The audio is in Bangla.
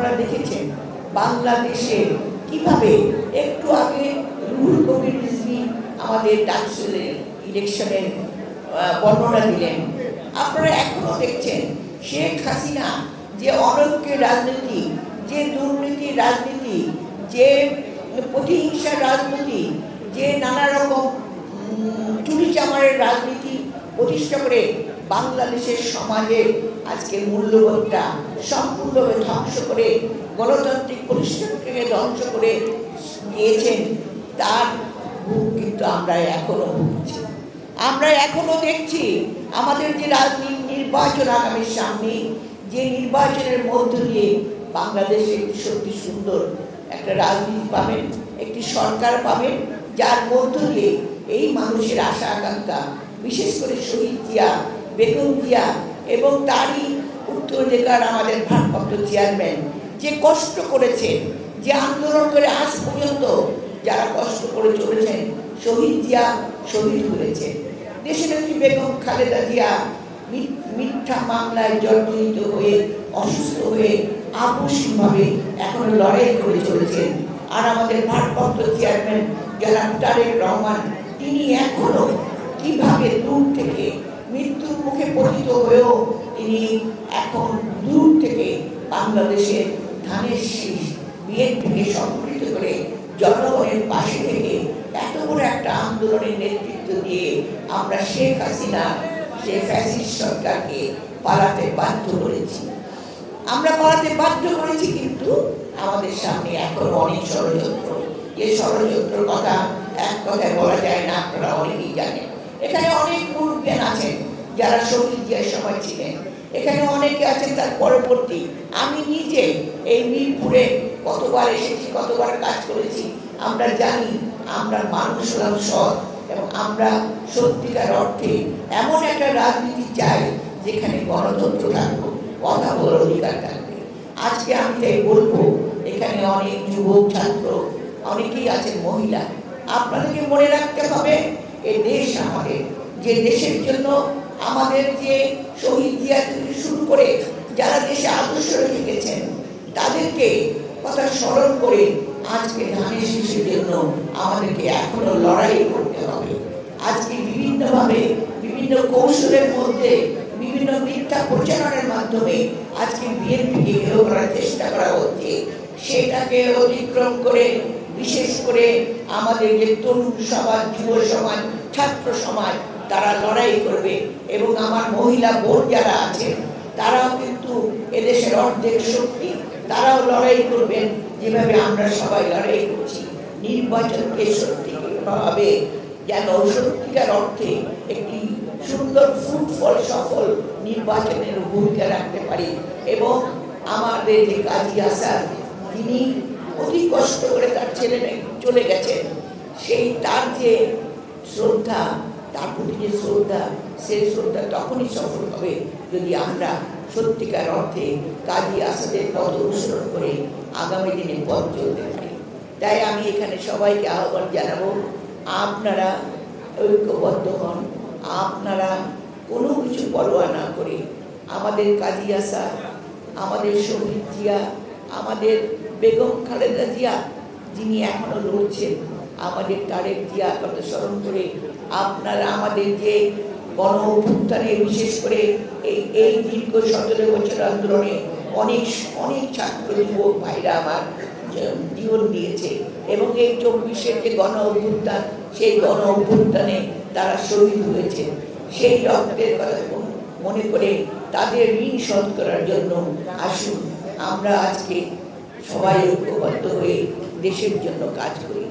আপনারা দেখেছেন বাংলাদেশে কিভাবে একটু আগে রুহুল কবির রিজভী আমাদের ডাকসুলের ইলেকশনের বর্ণনা দিলেন। আপনারা এখনো দেখছেন শেখ হাসিনা যে অনৈক্যের রাজনীতি, যে দুর্নীতির রাজনীতি, যে প্রতিহিংসার রাজনীতি, যে নানা রকম চুরি চামারের রাজনীতি প্রতিষ্ঠা করে বাংলাদেশের সমাজে আজকে মূল্যবোধটা সম্পূর্ণভাবে ধ্বংস করে গণতান্ত্রিক প্রতিষ্ঠানকে ধ্বংস করে দিয়েছেন, তার ভোগ কিন্তু আমরা এখনো ভুগছি। আমরা এখনো দেখছি আমাদের যে নির্বাচন আগামীর সামনে, যে নির্বাচনের মধ্য দিয়ে বাংলাদেশে একটি সত্যি সুন্দর একটা রাজনীতি পাবেন, একটি সরকার পাবেন, যার মধ্য দিয়ে এই মানুষের আশা আকাঙ্ক্ষা, বিশেষ করে শহীদ জিয়া, বেগম জিয়া এবং তারই উত্তরাধিকার আমাদের ভারপ্রাপ্ত চেয়ারম্যান যে কষ্ট করেছেন, যে আন্দোলন করে আজ পর্যন্ত যারা কষ্ট করে চলেছেন, শহীদ জিয়া শহীদ হয়েছে, দেশনেত্রী বেগম খালেদা জিয়া মিথ্যা মামলায় জর্জরিত হয়ে অসুস্থ হয়ে আপসীভাবে এখনো লড়াই করে চলেছেন। আর আমাদের ভারপ্রাপ্ত চেয়ারম্যান জনাব তারেক রহমান, তিনি এখনো কিভাবে দূর থেকে মৃত্যুর মুখে পতিত হয়েও তিনি এখন দূর থেকে বাংলাদেশের ধানের শীষ বিএনপিকে সংগঠিত করে জনগণের পাশে থেকে এত বড় একটা আন্দোলনের নেতৃত্ব দিয়ে আমরা শেখ হাসিনা, সে ফ্যাসিস্ট সরকারকে পালাতে বাধ্য করেছি। আমরা পালাতে বাধ্য করেছি, কিন্তু আমাদের সামনে এখন অনেক ষড়যন্ত্র। যে ষড়যন্ত্রের কথা এক কথায় বলা যায় না, আপনারা অনেকেই জানেন। এখানে অনেক মুরব্বিয়ান আছেন যারা শহীদ জিয়ার সময় ছিলেন, এখানে অনেকে আছেন তার পরবর্তী। আমি নিজে এই মিরপুরে কতবার এসেছি, কতবার কাজ করেছি, আমরা জানি আমরা মানুষ হলাম সৎ এবং আমরা সত্যিকার অর্থে এমন একটা রাজনীতি চাই যেখানে গণতন্ত্র থাকবে, কথা বলার অধিকার থাকবে। আজকে আমি তাই বলবো, এখানে অনেক যুবক ছাত্র, অনেকেই আছেন মহিলা, আপনাদেরকে মনে রাখতে হবে এই দেশ আমাদের, যে দেশের জন্য আমাদের যে শহীদ জিয়া থেকে শুরু করে যারা দেশে আদর্শ রেখে গেছেন তাদেরকে কথা স্মরণ করে আজকে ধানের শীষের জন্য আমাদেরকে এখনো লড়াই করতে হবে। আজকে বিভিন্নভাবে বিভিন্ন কৌশলের মধ্যে বিভিন্ন মিথ্যা প্রচারণের মাধ্যমে আজকে বিএনপিকে হেয় করার চেষ্টা করা হচ্ছে। সেটাকে অতিক্রম করে বিশেষ করে আমাদের যে তরুণ সমাজ, যুব সমাজ, ছাত্র সমাজ, তারা লড়াই করবে এবং আমার মহিলা বোন যারা আছেন তারাও কিন্তু এদেশের অর্ধেক শক্তি, তারাও লড়াই করবেন যেভাবে আমরা সবাই লড়াই করছি। নির্বাচনকে সত্যিভাবে যেন সত্যিকার অর্থে একটি সুন্দর ফল সফল নির্বাচনের ভূমিকা রাখতে পারি। এবং আমাদের যে কাজী আসাদ, তিনি অতি কষ্ট করে তার ছেলে চলে গেছেন, সেই তার যে শ্রদ্ধা, তার প্রতি যে শ্রদ্ধা, সেই শ্রদ্ধা তখনই সফল হবে যদি আমরা সত্যিকার অর্থে কাজী আসাদের পথ অনুসরণ করে আগামী দিনে পথ চলতে পারি। তাই আমি এখানে সবাইকে আহ্বান জানাবো, আপনারা ঐক্যবদ্ধ হন, আপনারা কোনো কিছু পরোয়া না করে আমাদের কাজী আসাদ, আমাদের শহীদ জিয়া, আমাদের বেগম খালেদা জিয়া যিনি এখনো লড়ছেন, আমাদের তারেক জিয়া কথা স্মরণ করে আপনারা আমাদের যে গণ অভ্যুত্থানে বিশেষ করে এই দীর্ঘ 17 বছর আন্দোলনে অনেক ছাত্র যুবক ভাইরা আমার জীবন দিয়েছে এবং এই 24-এর যে গণ অভ্যুত্থান, সেই গণ অভ্যুত্থানে তারা শহীদ হয়েছে। সেই রক্তের কথা মনে করে তাদের ঋণ শোধ করার জন্য আসুন আমরা আজকে সবাই ঐক্যবদ্ধ হয়ে দেশের জন্য কাজ করি।